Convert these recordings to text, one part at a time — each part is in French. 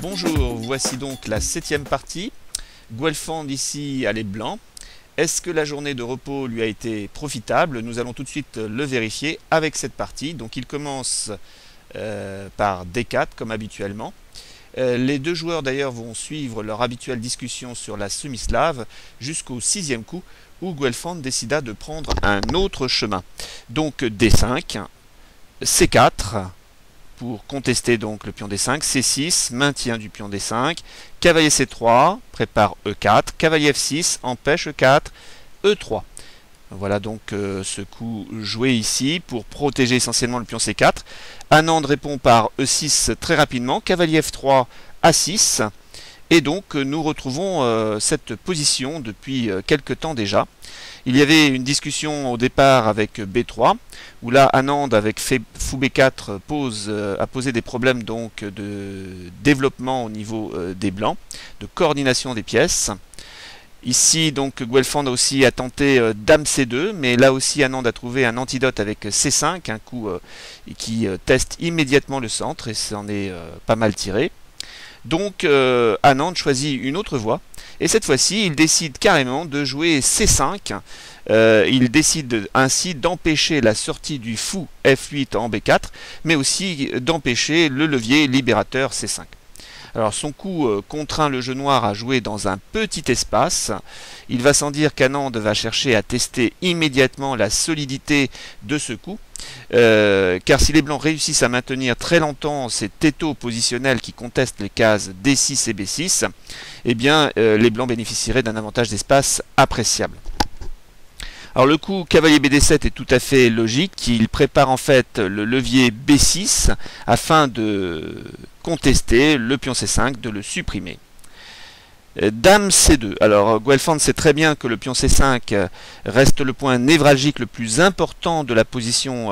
Bonjour, voici donc la 7e partie. Guelfand ici à les blancs. Est-ce que la journée de repos lui a été profitable? Nous allons tout de suite le vérifier avec cette partie. Donc il commence par D4 comme habituellement. Les deux joueurs d'ailleurs vont suivre leur habituelle discussion sur la semi-slave jusqu'au 6e coup où Guelfand décida de prendre un autre chemin. Donc D5, C4 pour contester donc le pion D5, C6, maintien du pion D5, cavalier C3, prépare E4, cavalier F6, empêche E4, E3. Voilà donc ce coup joué ici pour protéger essentiellement le pion C4. Anand répond par E6 très rapidement, cavalier F3, A6. Et donc nous retrouvons cette position depuis quelque temps déjà. Il y avait une discussion au départ avec B3, où là Anand avec fou B4 a posé des problèmes donc de développement au niveau des blancs, de coordination des pièces. Ici donc Guelfand aussi a tenté Dame C2, mais là aussi Anand a trouvé un antidote avec C5, un coup qui teste immédiatement le centre et s'en est pas mal tiré. Donc Anand choisit une autre voie, et cette fois-ci il décide carrément de jouer C5. Il décide ainsi d'empêcher la sortie du fou F8 en B4, mais aussi d'empêcher le levier libérateur C5. Alors son coup contraint le jeu noir à jouer dans un petit espace. Il va sans dire qu'Anand va chercher à tester immédiatement la solidité de ce coup. Car si les blancs réussissent à maintenir très longtemps ces tétaux positionnels qui contestent les cases D6 et B6, eh bien les blancs bénéficieraient d'un avantage d'espace appréciable. Alors le coup cavalier BD7 est tout à fait logique, il prépare en fait le levier B6 afin de contester le pion C5, de le supprimer. Dame C2. Alors Guelfand sait très bien que le pion C5 reste le point névralgique le plus important de la position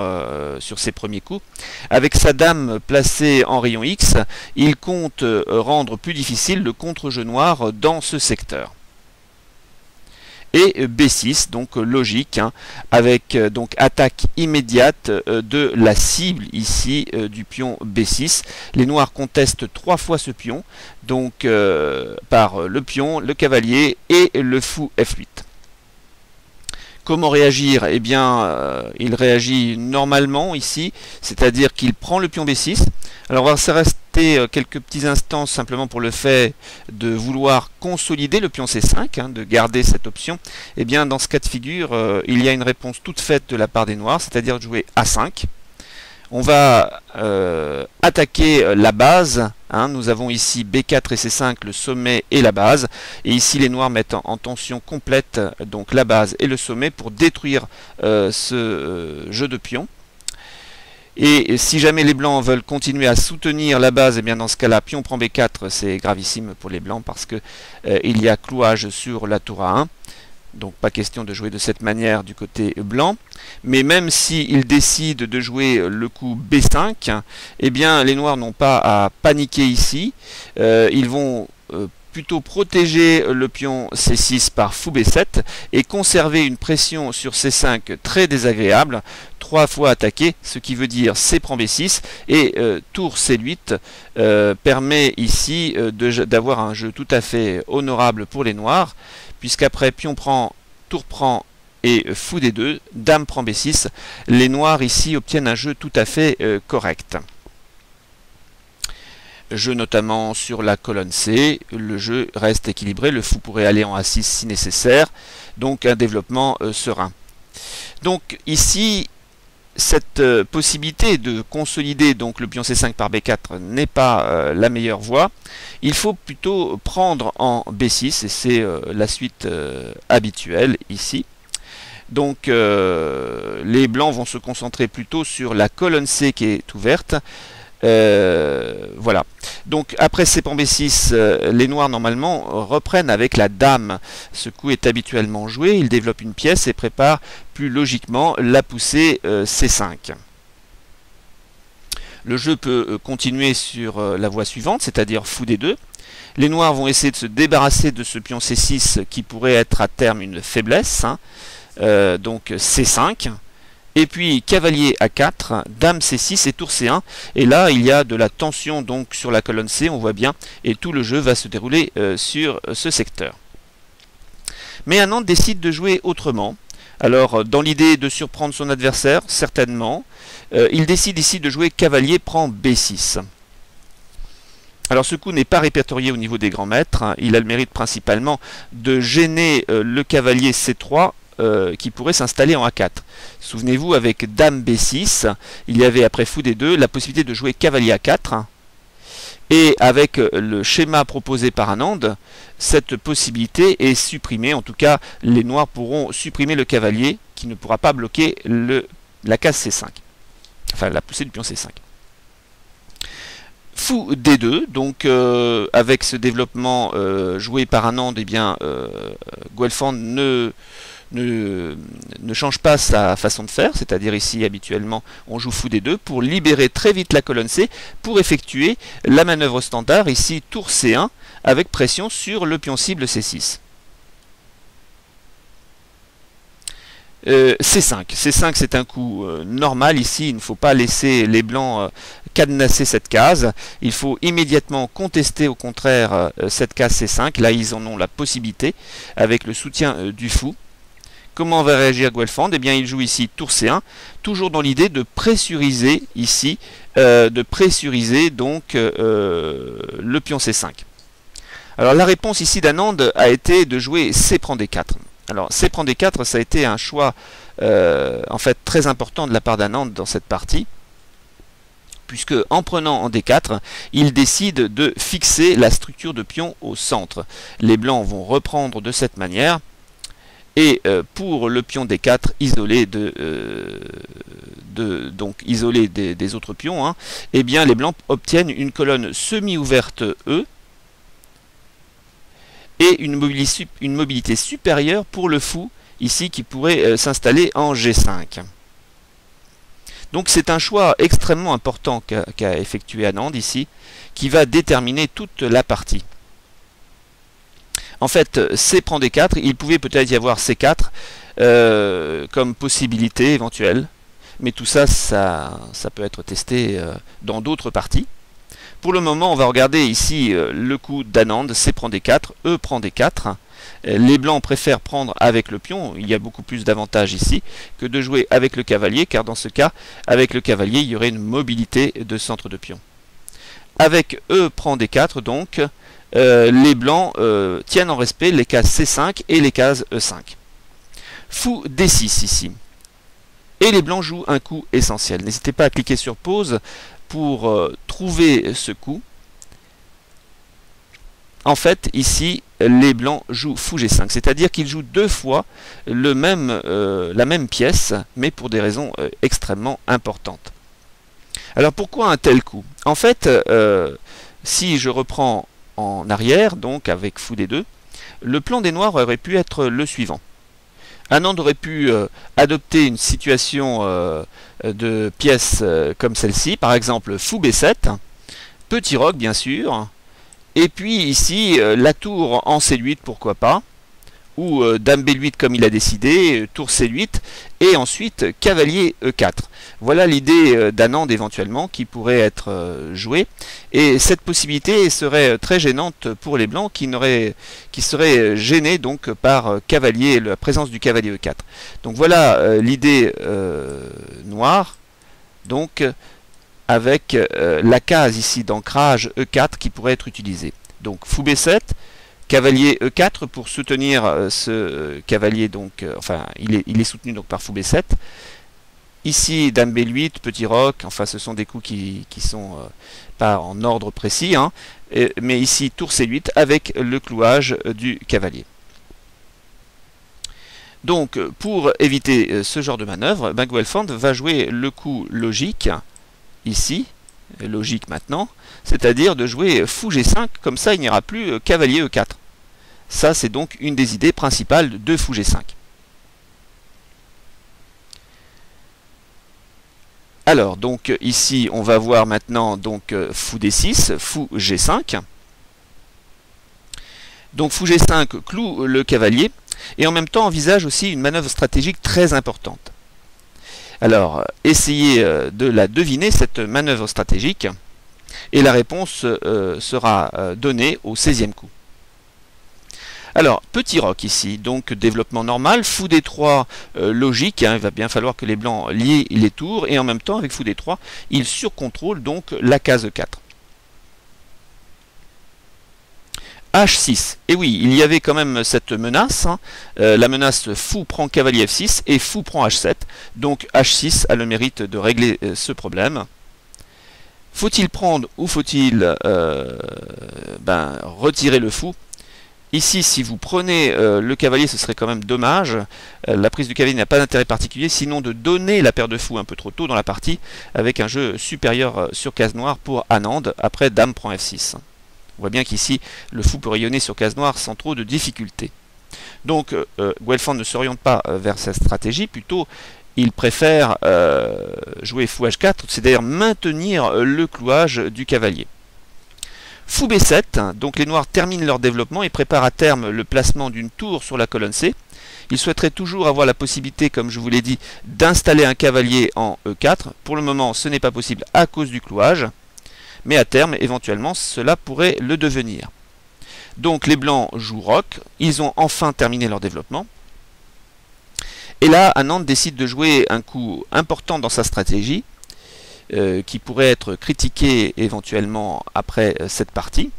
sur ses premiers coups. Avec sa dame placée en rayon X, il compte rendre plus difficile le contre-jeu noir dans ce secteur. Et B6, donc logique, hein, avec donc attaque immédiate de la cible ici du pion B6. Les noirs contestent 3 fois ce pion, donc par le pion, le cavalier et le fou F8. Comment réagir? Eh bien, il réagit normalement ici, c'est-à-dire qu'il prend le pion B6. Alors, on va rester quelques petits instants simplement pour le fait de vouloir consolider le pion C5, hein, de garder cette option. Eh bien, dans ce cas de figure, il y a une réponse toute faite de la part des noirs, c'est-à-dire de jouer A5. On va attaquer la base. Hein, nous avons ici B4 et C5, le sommet et la base. Et ici, les noirs mettent en tension complète donc la base et le sommet pour détruire ce jeu de pions. Et si jamais les blancs veulent continuer à soutenir la base, et bien dans ce cas-là, pion prend B4, c'est gravissime pour les blancs parce que il y a clouage sur la tour A1. Donc pas question de jouer de cette manière du côté blanc. Mais même s'ils décident de jouer le coup B5, eh bien les noirs n'ont pas à paniquer ici. Ils vont plutôt protéger le pion C6 par fou B7 et conserver une pression sur C5 très désagréable, 3 fois attaqué, ce qui veut dire C prend B6 et tour C8 permet ici d'avoir un jeu tout à fait honorable pour les noirs, puisqu'après pion prend, tour prend et fou D2, dame prend B6, les noirs ici obtiennent un jeu tout à fait correct. Jeu notamment sur la colonne C, le jeu reste équilibré, le fou pourrait aller en A6 si nécessaire, donc un développement serein. Donc ici, cette possibilité de consolider donc le pion C5 par B4 n'est pas la meilleure voie. Il faut plutôt prendre en B6, et c'est la suite habituelle ici. Donc les blancs vont se concentrer plutôt sur la colonne C qui est ouverte. Voilà. Donc après C prend B6, les noirs normalement reprennent avec la dame. Ce coup est habituellement joué, il développe une pièce et prépare plus logiquement la poussée C5. Le jeu peut continuer sur la voie suivante, c'est-à-dire fou D2. Les noirs vont essayer de se débarrasser de ce pion C6 qui pourrait être à terme une faiblesse, hein. Donc C5. Et puis cavalier A4, dame C6 et tour C1. Et là, il y a de la tension donc sur la colonne C, on voit bien, et tout le jeu va se dérouler sur ce secteur. Mais Anand décide de jouer autrement. Alors, dans l'idée de surprendre son adversaire, certainement, il décide ici de jouer cavalier prend B6. Alors ce coup n'est pas répertorié au niveau des grands maîtres, hein. Il a le mérite principalement de gêner le cavalier C3 qui pourrait s'installer en A4. Souvenez-vous, avec dame B6, il y avait après fou D2 la possibilité de jouer cavalier A4. Et avec le schéma proposé par Anand, cette possibilité est supprimée. En tout cas, les noirs pourront supprimer le cavalier qui ne pourra pas bloquer la case C5. Enfin, la poussée du pion C5. Fou D2, donc avec ce développement joué par Anand, eh bien, Guelph ne change pas sa façon de faire, c'est-à-dire ici habituellement on joue fou D2 pour libérer très vite la colonne C pour effectuer la manœuvre standard, ici tour C1 avec pression sur le pion cible C6. C5. C5 c'est un coup normal ici, il ne faut pas laisser les blancs cadenasser cette case, il faut immédiatement contester au contraire cette case C5, là ils en ont la possibilité avec le soutien du fou. Comment va réagir Guelph? Eh bien il joue ici tour C1, toujours dans l'idée de pressuriser ici, donc le pion C5. Alors la réponse ici d'Anand a été de jouer C prend D4. Alors C prend D4, ça a été un choix en fait très important de la part d'Anand dans cette partie, puisque en prenant en D4, il décide de fixer la structure de pion au centre. Les blancs vont reprendre de cette manière, et pour le pion D4 isolé donc isolé des autres pions, hein, eh bien les blancs obtiennent une colonne semi-ouverte E, et une mobilité supérieure pour le fou, ici, qui pourrait s'installer en G5. Donc c'est un choix extrêmement important qu'a effectué Anand ici, qui va déterminer toute la partie. En fait, C prend D4, il pouvait peut-être y avoir C4 comme possibilité éventuelle, mais tout ça, ça peut être testé dans d'autres parties. Pour le moment, on va regarder ici le coup d'Anand, C prend D4, E prend D4. Les blancs préfèrent prendre avec le pion, il y a beaucoup plus d'avantages ici que de jouer avec le cavalier, car dans ce cas, avec le cavalier, il y aurait une mobilité de centre de pion. Avec E prend D4, donc, les blancs tiennent en respect les cases C5 et les cases E5. Fou D6 ici. Et les blancs jouent un coup essentiel. N'hésitez pas à cliquer sur pause pour trouver ce coup. En fait, ici, les blancs jouent fou G5, c'est-à-dire qu'ils jouent deux fois la même pièce, mais pour des raisons extrêmement importantes. Alors pourquoi un tel coup? En fait, si je reprends en arrière, donc avec fou D2, le plan des noirs aurait pu être le suivant. Anand aurait pu adopter une situation de pièces comme celle-ci, par exemple fou B7, petit roc bien sûr, et puis ici la tour en C8 pourquoi pas, ou dame B8 comme il a décidé, tour C8, et ensuite cavalier E4. Voilà l'idée d'Anand éventuellement qui pourrait être jouée, et cette possibilité serait très gênante pour les blancs qui seraient gênés donc par la présence du cavalier E4. Donc voilà l'idée noire, donc avec la case ici d'ancrage E4 qui pourrait être utilisée. Donc fou B7, cavalier E4 pour soutenir ce cavalier, donc enfin il est soutenu donc par fou B7. Ici dame B8, petit roc, enfin ce sont des coups qui sont pas en ordre précis, hein, mais ici tour C8 avec le clouage du cavalier. Donc pour éviter ce genre de manœuvre, Guelph va jouer le coup logique, ici, logique maintenant, c'est-à-dire de jouer fou G5, comme ça il n'y aura plus cavalier E4. Ça c'est donc une des idées principales de fou G5. Alors donc ici on va voir maintenant donc fou D6, fou G5. Donc fou G5 cloue le cavalier et en même temps envisage aussi une manœuvre stratégique très importante. Alors, essayez de la deviner, cette manœuvre stratégique, et la réponse sera donnée au 16e coup. Alors, petit roc ici, donc développement normal, fou d3 logique, hein, il va bien falloir que les blancs lient les tours, et en même temps, avec fou d3, ils surcontrôlent donc la case 4. H6, et oui, il y avait quand même cette menace, hein, la menace fou prend cavalier F6 et fou prend H7, donc H6 a le mérite de régler ce problème. Faut-il prendre ou faut-il retirer le fou? Ici, si vous prenez le cavalier, ce serait quand même dommage. La prise du cavalier n'a pas d'intérêt particulier, sinon de donner la paire de fous un peu trop tôt dans la partie, avec un jeu supérieur sur case noire pour Anand, après dame prend F6. On voit bien qu'ici, le fou peut rayonner sur case noire sans trop de difficultés. Donc, Guelfand ne s'oriente pas vers cette stratégie, plutôt il préfère jouer fou H4, c'est-à-dire maintenir le clouage du cavalier. Fou B7, donc les noirs terminent leur développement et préparent à terme le placement d'une tour sur la colonne C. Ils souhaiteraient toujours avoir la possibilité, comme je vous l'ai dit, d'installer un cavalier en E4. Pour le moment, ce n'est pas possible à cause du clouage, mais à terme, éventuellement, cela pourrait le devenir. Donc les blancs jouent roc, ils ont enfin terminé leur développement. Et là, Anand décide de jouer un coup important dans sa stratégie, qui pourrait être critiqué éventuellement après cette partie.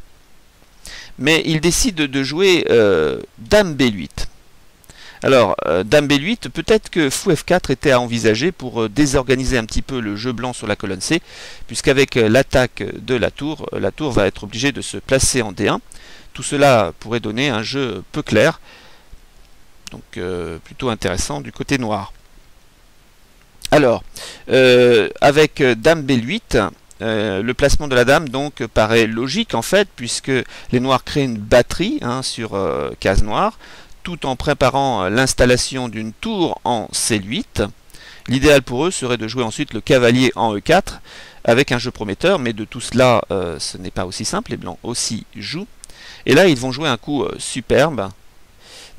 Mais il décide de jouer dame B8. Alors, dame B8, peut-être que fou F4 était à envisager pour désorganiser un petit peu le jeu blanc sur la colonne C, puisqu'avec l'attaque de la tour va être obligée de se placer en D1. Tout cela pourrait donner un jeu peu clair, donc plutôt intéressant du côté noir. Alors, avec dame B8, le placement de la dame donc paraît logique en fait, puisque les noirs créent une batterie sur case noire, tout en préparant l'installation d'une tour en C8. L'idéal pour eux serait de jouer ensuite le cavalier en E4 avec un jeu prometteur, mais de tout cela, ce n'est pas aussi simple, les blancs aussi jouent. Et là, ils vont jouer un coup superbe.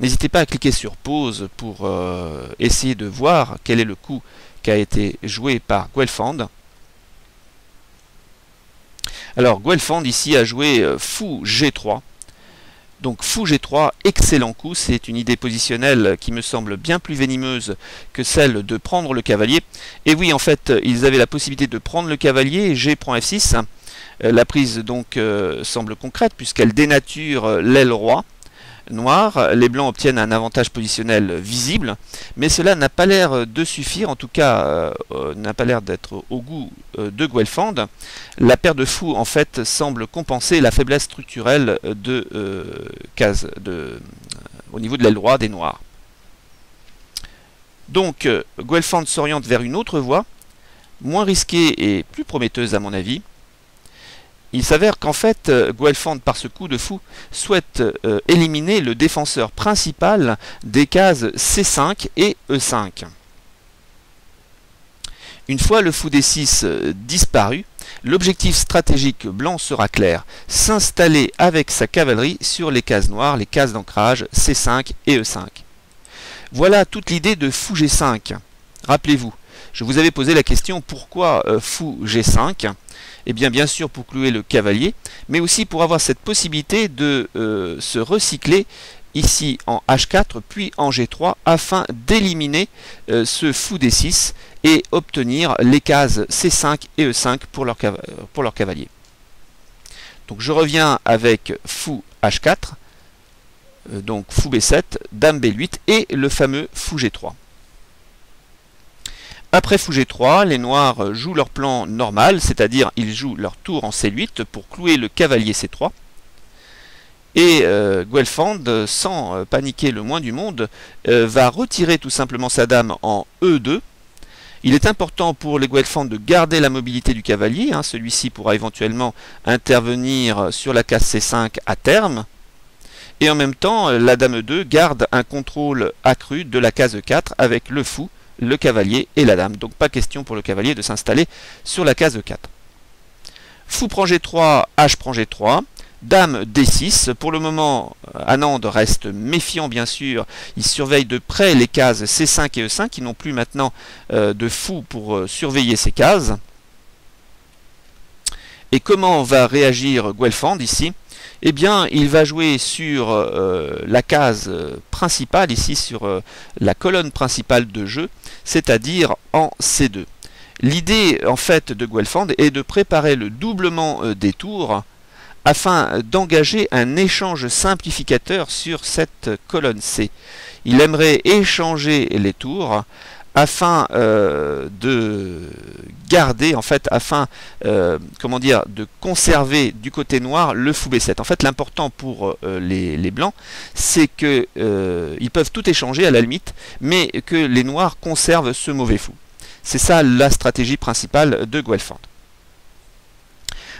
N'hésitez pas à cliquer sur pause pour essayer de voir quel est le coup qui a été joué par Guelfand. Alors, Guelfand ici a joué fou G3. Donc fou G3, excellent coup, c'est une idée positionnelle qui me semble bien plus venimeuse que celle de prendre le cavalier. Et oui, en fait, ils avaient la possibilité de prendre le cavalier, G prend F6. La prise donc semble concrète puisqu'elle dénature l'aile roi noir. Les blancs obtiennent un avantage positionnel visible, mais cela n'a pas l'air de suffire, en tout cas n'a pas l'air d'être au goût de Guelfand. La paire de fous en fait semble compenser la faiblesse structurelle de au niveau de l'aile droite des noirs. Donc Guelfand s'oriente vers une autre voie, moins risquée et plus prometteuse à mon avis. Il s'avère qu'en fait, Guelfand, par ce coup de fou, souhaite éliminer le défenseur principal des cases C5 et E5. Une fois le fou D6 disparu, l'objectif stratégique blanc sera clair, s'installer avec sa cavalerie sur les cases noires, les cases d'ancrage C5 et E5. Voilà toute l'idée de fou G5. Rappelez-vous, je vous avais posé la question pourquoi fou G5 ? Eh bien sûr pour clouer le cavalier, mais aussi pour avoir cette possibilité de se recycler ici en H4 puis en G3 afin d'éliminer ce fou D6 et obtenir les cases C5 et E5 pour leur cavalier. Donc je reviens avec fou H4, donc fou B7, dame B8 et le fameux fou G3. Après fou G3, les noirs jouent leur plan normal, c'est-à-dire ils jouent leur tour en C8 pour clouer le cavalier C3. Et Guelfand, sans paniquer le moins du monde, va retirer tout simplement sa dame en E2. Il est important pour les Guelfand de garder la mobilité du cavalier, celui-ci pourra éventuellement intervenir sur la case C5 à terme. Et en même temps, la dame E2 garde un contrôle accru de la case 4 avec le fou, le cavalier et la dame. Donc pas question pour le cavalier de s'installer sur la case 4. Fou prend G3, H prend G3. Dame D6. Pour le moment, Anand reste méfiant bien sûr. Il surveille de près les cases C5 et E5 qui n'ont plus maintenant de fou pour surveiller ces cases. Et comment va réagir Guelfand ici? Eh bien, il va jouer sur la case principale, ici sur la colonne principale de jeu, c'est-à-dire en C2. L'idée en fait de Guelfand est de préparer le doublement des tours afin d'engager un échange simplificateur sur cette colonne C. Il aimerait échanger les tours afin de garder, en fait, afin comment dire, de conserver du côté noir le fou B7. En fait, l'important pour les blancs, c'est que ils peuvent tout échanger à la limite, mais que les noirs conservent ce mauvais fou. C'est ça la stratégie principale de Guelfand.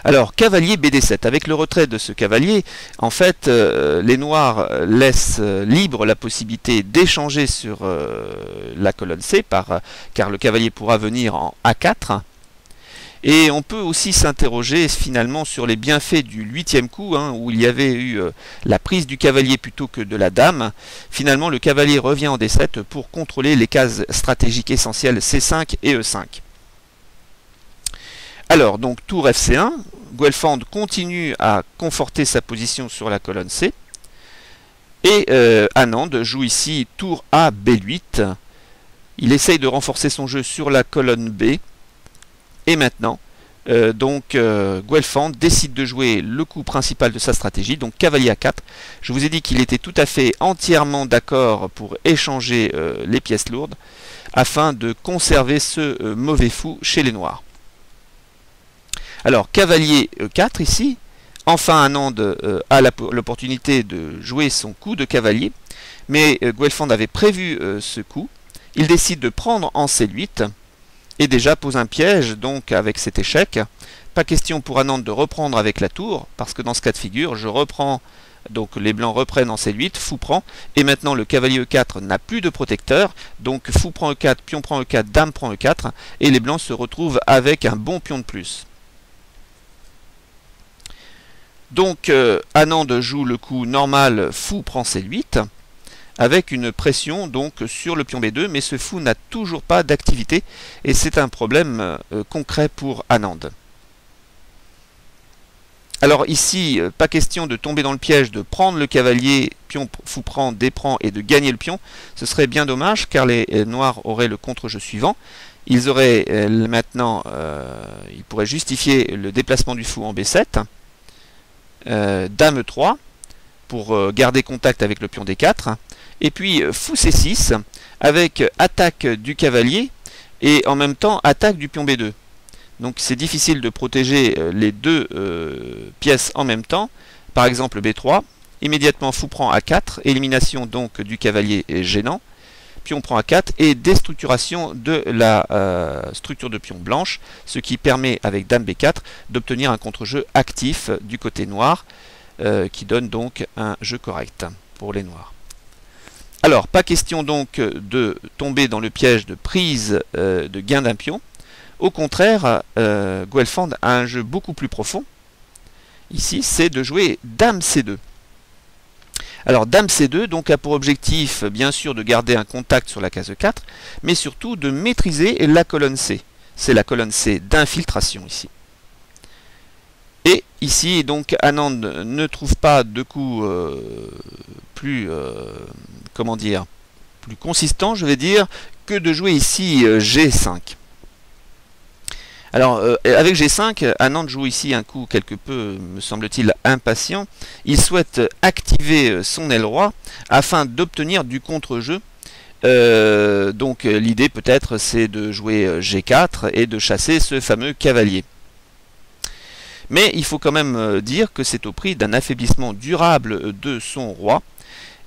Alors, cavalier BD7. Avec le retrait de ce cavalier, en fait, les noirs laissent libre la possibilité d'échanger sur la colonne C, car le cavalier pourra venir en A4. Et on peut aussi s'interroger finalement sur les bienfaits du 8e coup, où il y avait eu la prise du cavalier plutôt que de la dame. Finalement, le cavalier revient en D7 pour contrôler les cases stratégiques essentielles C5 et E5. Alors, donc, tour FC1, Guelfand continue à conforter sa position sur la colonne C. Et Anand joue ici tour A, B8. Il essaye de renforcer son jeu sur la colonne B. Et maintenant, Guelfand décide de jouer le coup principal de sa stratégie, donc cavalier A4. Je vous ai dit qu'il était tout à fait entièrement d'accord pour échanger les pièces lourdes, afin de conserver ce mauvais fou chez les noirs. Alors, cavalier E4 ici. Enfin, Anand a l'opportunité de jouer son coup de cavalier. Mais Guelfand avait prévu ce coup. Il décide de prendre en C8. Et déjà pose un piège, donc, avec cet échec. Pas question pour Anand de reprendre avec la tour. Parce que dans ce cas de figure, je reprends. Donc les blancs reprennent en C8, fou prend, et maintenant le cavalier E4 n'a plus de protecteur, donc fou prend E4, pion prend E4, dame prend E4, et les blancs se retrouvent avec un bon pion de plus. Donc Anand joue le coup normal, fou prend C8, avec une pression donc sur le pion B2, mais ce fou n'a toujours pas d'activité, et c'est un problème concret pour Anand. Alors ici, pas question de tomber dans le piège de prendre le cavalier, pion, fou prend, dé prend et de gagner le pion. Ce serait bien dommage car les noirs auraient le contre-jeu suivant. Ils auraient maintenant, ils pourraient justifier le déplacement du fou en B7, dame E3 pour garder contact avec le pion D4, et puis fou C6 avec attaque du cavalier et en même temps attaque du pion B2. Donc c'est difficile de protéger les deux pièces en même temps. Par exemple B3, immédiatement fou prend A4, élimination donc du cavalier gênant, pion prend A4 et déstructuration de la structure de pion blanche, ce qui permet avec dame B4 d'obtenir un contre-jeu actif du côté noir, qui donne donc un jeu correct pour les noirs. Alors, pas question donc de tomber dans le piège de prise de gain d'un pion. Au contraire, Guelfand a un jeu beaucoup plus profond. Ici, c'est de jouer dame C2. Alors, dame C2 donc, a pour objectif, bien sûr, de garder un contact sur la case 4, mais surtout de maîtriser la colonne C. C'est la colonne C d'infiltration ici. Et ici, donc, Anand ne trouve pas de coup plus, comment dire, plus consistant, je vais dire, que de jouer ici G5. Alors, avec G5, Anand joue ici un coup quelque peu, me semble-t-il, impatient. Il souhaite activer son aile roi afin d'obtenir du contre-jeu. Donc, l'idée peut-être, c'est de jouer G4 et de chasser ce fameux cavalier. Mais il faut quand même dire que c'est au prix d'un affaiblissement durable de son roi.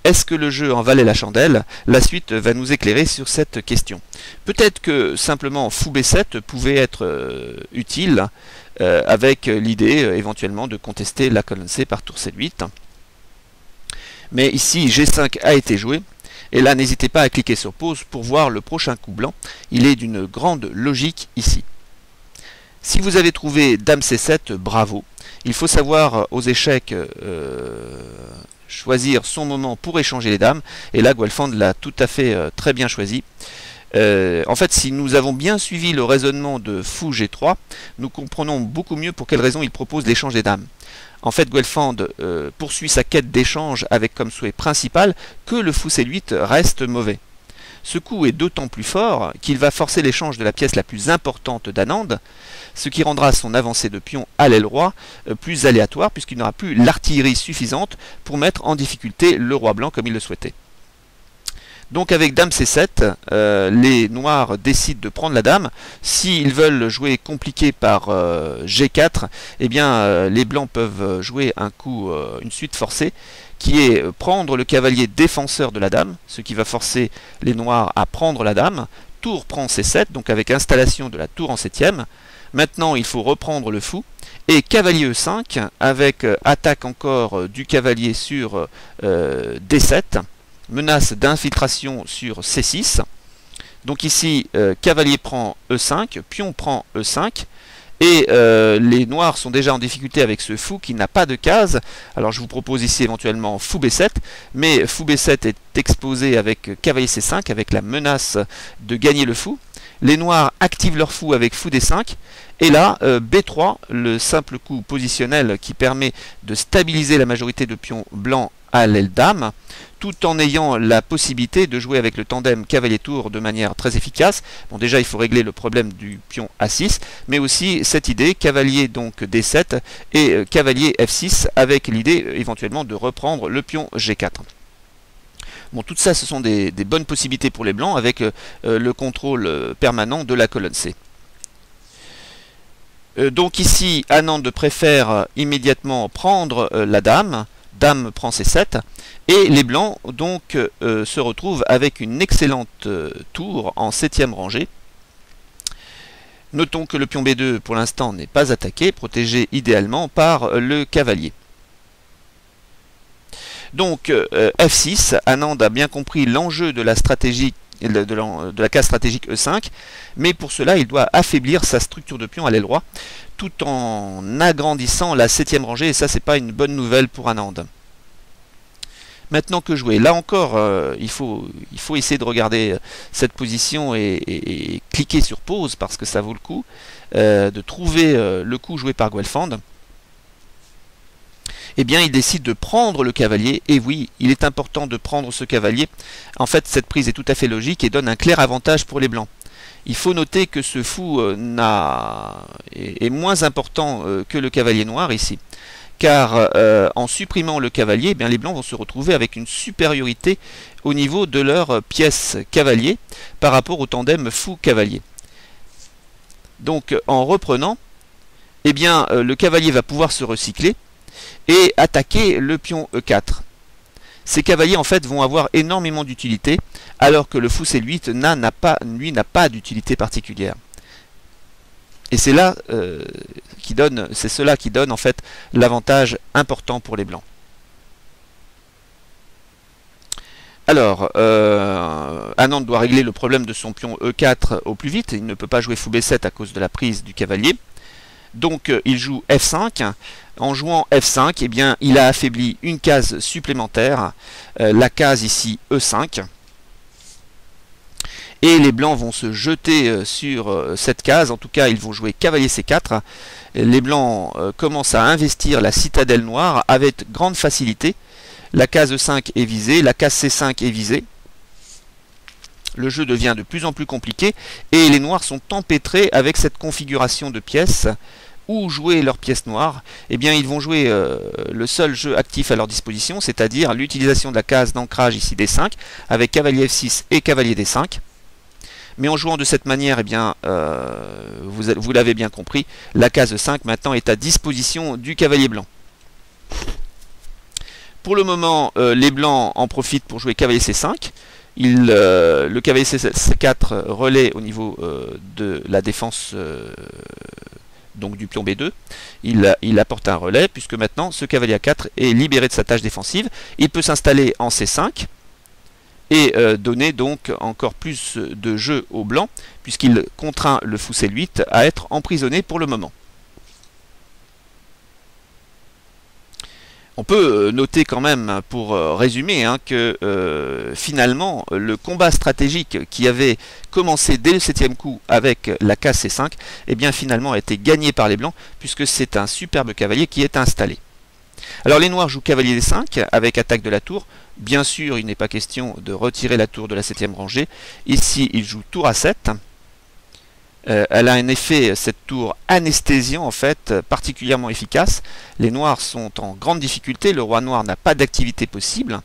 Est-ce que le jeu en valait la chandelle? La suite va nous éclairer sur cette question. Peut-être que simplement fou B7 pouvait être utile avec l'idée éventuellement de contester la colonne C par tour C8. Mais ici G5 a été joué. Et là, n'hésitez pas à cliquer sur pause pour voir le prochain coup blanc. Il est d'une grande logique ici. Si vous avez trouvé dame C7, bravo. Il faut savoir aux échecs choisir son moment pour échanger les dames, et là Guelfand l'a tout à fait très bien choisi. En fait, si nous avons bien suivi le raisonnement de fou G3, nous comprenons beaucoup mieux pour quelles raisons il propose l'échange des dames. En fait, Guelfand poursuit sa quête d'échange avec comme souhait principal que le fou C8 reste mauvais. Ce coup est d'autant plus fort qu'il va forcer l'échange de la pièce la plus importante d'Anand, ce qui rendra son avancée de pion à l'aile roi plus aléatoire, puisqu'il n'aura plus l'artillerie suffisante pour mettre en difficulté le roi blanc comme il le souhaitait. Donc avec dame C7, les noirs décident de prendre la dame. S'ils veulent jouer compliqué par G4, eh bien les blancs peuvent jouer un coup, une suite forcée, qui est prendre le cavalier défenseur de la dame, ce qui va forcer les noirs à prendre la dame. Tour prend C7, donc avec installation de la tour en 7ème. Maintenant, il faut reprendre le fou. Et cavalier E5, avec attaque encore du cavalier sur D7. Menace d'infiltration sur C6. Donc ici, cavalier prend E5, pion prend E5. Et les noirs sont déjà en difficulté avec ce fou qui n'a pas de case. Alors je vous propose ici éventuellement fou B7, mais fou B7 est exposé avec cavalier C5, avec la menace de gagner le fou. Les noirs activent leur fou avec fou D5. Et là, B3, le simple coup positionnel qui permet de stabiliser la majorité de pions blancs à l'aile dame, tout en ayant la possibilité de jouer avec le tandem cavalier-tour de manière très efficace. Bon, déjà, il faut régler le problème du pion A6, mais aussi cette idée, cavalier donc D7 et cavalier F6, avec l'idée éventuellement de reprendre le pion G4. Bon, tout ça, ce sont des bonnes possibilités pour les blancs, avec le contrôle permanent de la colonne C. Donc ici, Anand préfère immédiatement prendre la dame. Dame prend C7, et les blancs donc se retrouvent avec une excellente tour en 7ème rangée. Notons que le pion B2 pour l'instant n'est pas attaqué, protégé idéalement par le cavalier. Donc F6, Anand a bien compris l'enjeu de la stratégie de la case stratégique E5, mais pour cela il doit affaiblir sa structure de pion à l'aile roi, tout en agrandissant la 7ème rangée, et ça c'est pas une bonne nouvelle pour Anand. Maintenant que jouer, là encore il faut essayer de regarder cette position et cliquer sur pause parce que ça vaut le coup de trouver le coup joué par Guelfand. Eh bien il décide de prendre le cavalier, et oui, il est important de prendre ce cavalier. En fait, cette prise est tout à fait logique et donne un clair avantage pour les blancs. Il faut noter que ce fou est moins important que le cavalier noir ici, car en supprimant le cavalier, eh bien, les blancs vont se retrouver avec une supériorité au niveau de leur pièce cavalier par rapport au tandem fou-cavalier. Donc en reprenant, eh bien, le cavalier va pouvoir se recycler et attaquer le pion E4. Ces cavaliers en fait vont avoir énormément d'utilité, alors que le fou C8 n'a pas d'utilité particulière. Et c'est là c'est cela qui donne en fait l'avantage important pour les blancs. Alors, Anand doit régler le problème de son pion E4 au plus vite. Il ne peut pas jouer fou B7 à cause de la prise du cavalier. Donc il joue F5. En jouant F5, eh bien, il a affaibli une case supplémentaire, la case ici E5. Et les blancs vont se jeter sur cette case, en tout cas ils vont jouer cavalier C4. Les blancs commencent à investir la citadelle noire avec grande facilité. La case E5 est visée, la case C5 est visée. Le jeu devient de plus en plus compliqué et les noirs sont empêtrés avec cette configuration de pièces. Où jouer leurs pièces noires, eh bien ils vont jouer le seul jeu actif à leur disposition, c'est-à-dire l'utilisation de la case d'ancrage ici D5 avec cavalier F6 et cavalier D5. Mais en jouant de cette manière, eh bien, vous l'avez bien compris, la case 5 maintenant est à disposition du cavalier blanc. Pour le moment, les blancs en profitent pour jouer cavalier C5. Le cavalier C4 relaie au niveau de la défense donc du pion B2. Il apporte un relais, puisque maintenant ce cavalier A4 est libéré de sa tâche défensive. Il peut s'installer en C5 et donner donc encore plus de jeu au blanc, puisqu'il contraint le fou C8 à être emprisonné pour le moment. On peut noter quand même, pour résumer, hein, que finalement, le combat stratégique qui avait commencé dès le 7e coup avec la case C5, eh bien finalement a été gagné par les blancs, puisque c'est un superbe cavalier qui est installé. Alors les noirs jouent cavalier D5 avec attaque de la tour. Bien sûr, il n'est pas question de retirer la tour de la 7e rangée. Ici, ils jouent tour A7. Elle a un effet, cette tour anesthésiant en fait, particulièrement efficace. Les noirs sont en grande difficulté, le roi noir n'a pas d'activité possible.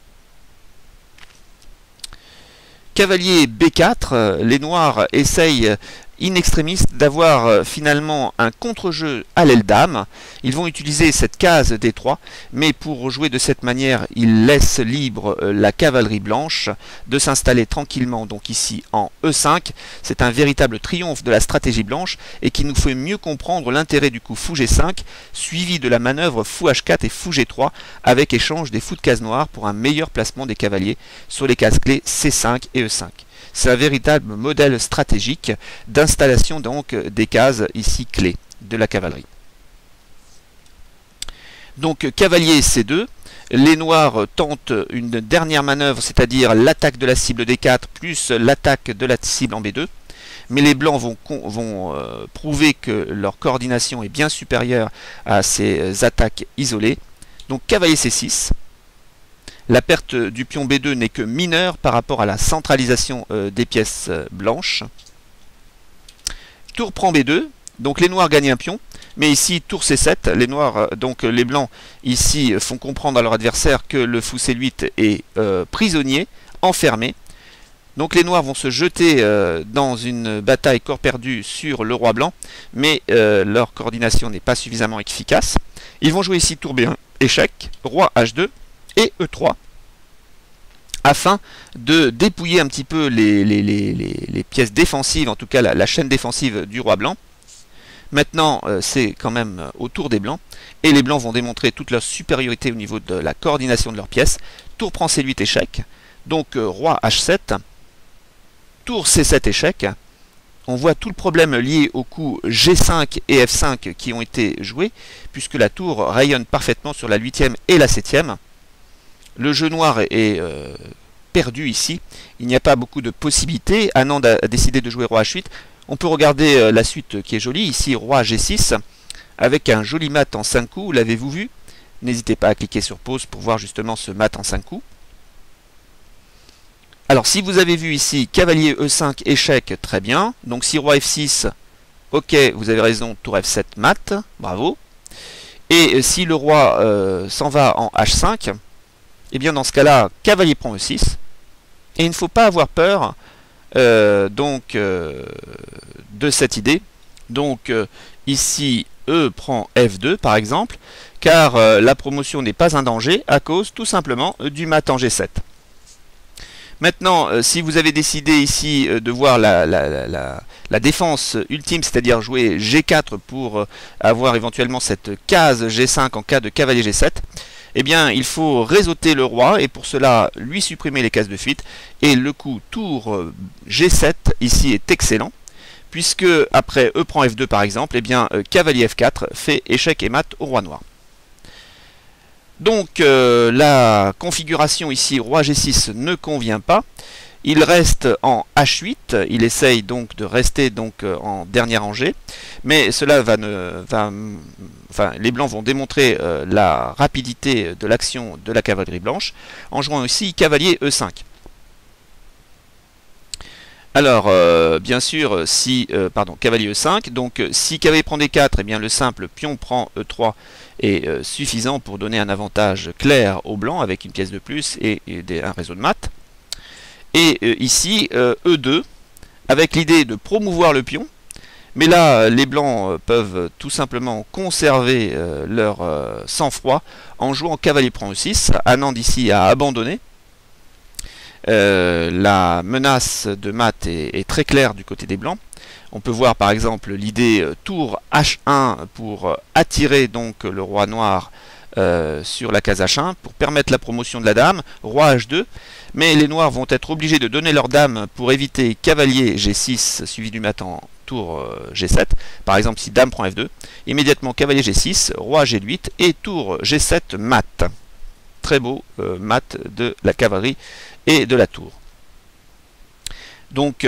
Cavalier B4, les noirs essayent in extremis d'avoir finalement un contre-jeu à l'aile dame. Ils vont utiliser cette case D3, mais pour jouer de cette manière, ils laissent libre la cavalerie blanche de s'installer tranquillement, donc ici en E5. C'est un véritable triomphe de la stratégie blanche et qui nous fait mieux comprendre l'intérêt du coup fou G5, suivi de la manœuvre fou H4 et fou G3, avec échange des fous de case noire pour un meilleur placement des cavaliers sur les cases clés C5 et E5. C'est un véritable modèle stratégique d'installation donc des cases ici clés de la cavalerie. Donc cavalier C2, les noirs tentent une dernière manœuvre, c'est-à-dire l'attaque de la cible D4 plus l'attaque de la cible en B2. Mais les blancs vont prouver que leur coordination est bien supérieure à ces attaques isolées. Donc cavalier C6. La perte du pion B2 n'est que mineure par rapport à la centralisation des pièces blanches. Tour prend B2, donc les noirs gagnent un pion, mais ici tour C7, les noirs, donc les blancs ici font comprendre à leur adversaire que le fou C8 est prisonnier, enfermé. Donc les noirs vont se jeter dans une bataille corps perdu sur le roi blanc, mais leur coordination n'est pas suffisamment efficace. Ils vont jouer ici tour B1, échec, roi H2, et E3 afin de dépouiller un petit peu les pièces défensives, en tout cas la chaîne défensive du roi blanc. Maintenant, c'est quand même au tour des blancs, et les blancs vont démontrer toute leur supériorité au niveau de la coordination de leurs pièces. Tour prend C8 échec, donc roi H7, tour C7 échec. On voit tout le problème lié au coup G5 et F5 qui ont été joués, puisque la tour rayonne parfaitement sur la 8e et la 7e. Le jeu noir est perdu ici. Il n'y a pas beaucoup de possibilités. Anand a décidé de jouer roi H8. On peut regarder la suite qui est jolie. Ici, roi G6, avec un joli mat en 5 coups. L'avez-vous vu? N'hésitez pas à cliquer sur pause pour voir justement ce mat en 5 coups. Alors, si vous avez vu ici, cavalier E5, échec, très bien. Donc, si roi F6, ok, vous avez raison, tour F7, mat, bravo. Et si le roi s'en va en H5, et bien dans ce cas-là, cavalier prend E6. Et il ne faut pas avoir peur de cette idée. Donc ici, E prend F2 par exemple, car la promotion n'est pas un danger à cause tout simplement du mat en G7. Maintenant, si vous avez décidé ici de voir la défense ultime, c'est-à-dire jouer G4 pour avoir éventuellement cette case G5 en cas de cavalier G7, eh bien, il faut réseauter le roi et pour cela, lui supprimer les cases de fuite. Et le coup tour G7 ici est excellent, puisque après E prend F2 par exemple, eh bien, cavalier F4 fait échec et mat au roi noir. Donc, la configuration ici, roi G6, ne convient pas. Il reste en H8, il essaye donc de rester en dernière rangée, mais cela les blancs vont démontrer la rapidité de l'action de la cavalerie blanche en jouant aussi cavalier E5. Alors, bien sûr, cavalier E5, donc si cavalier prend D4, eh bien le simple pion prend E3 est suffisant pour donner un avantage clair aux blancs avec une pièce de plus et un réseau de maths. Et ici, E2, avec l'idée de promouvoir le pion. Mais là, les blancs peuvent tout simplement conserver leur sang-froid en jouant cavalier prend E6. Anand ici a abandonné. La menace de mat est très claire du côté des blancs. On peut voir par exemple l'idée tour H1 pour attirer donc le roi noir sur la case H1 pour permettre la promotion de la dame, roi H2, mais les noirs vont être obligés de donner leur dame pour éviter cavalier G6 suivi du mat en tour G7. Par exemple, si dame prend F2, immédiatement cavalier G6, roi G8 et tour G7 mat. très beau mat de la cavalerie et de la tour. Donc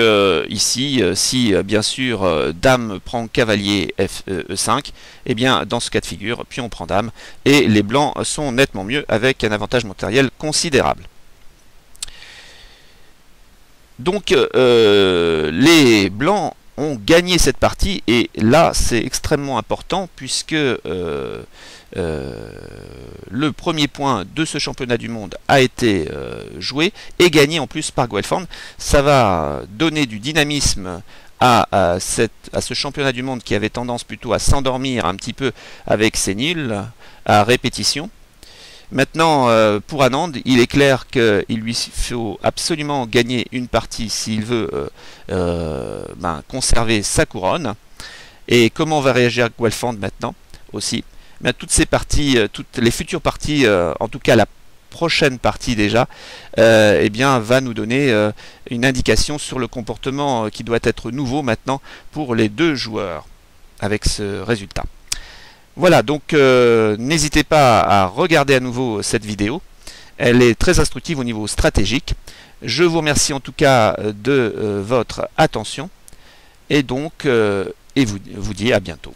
ici, si bien sûr dame prend cavalier E5, et bien dans ce cas de figure, pion prend dame, et les blancs sont nettement mieux avec un avantage matériel considérable. Donc les blancs ont gagné cette partie, et là c'est extrêmement important puisque le premier point de ce championnat du monde a été joué et gagné en plus par Guelph. Ça va donner du dynamisme à ce championnat du monde qui avait tendance plutôt à s'endormir un petit peu avec ses nuls à répétition. Maintenant, pour Anand, il est clair qu'il lui faut absolument gagner une partie s'il veut conserver sa couronne. Et comment va réagir Guelph maintenant aussi? Mais toutes ces parties, toutes les futures parties, en tout cas la prochaine partie déjà, eh bien, va nous donner une indication sur le comportement qui doit être nouveau maintenant pour les deux joueurs avec ce résultat. Voilà, donc n'hésitez pas à regarder à nouveau cette vidéo. Elle est très instructive au niveau stratégique. Je vous remercie en tout cas de votre attention. Et donc, vous dis à bientôt.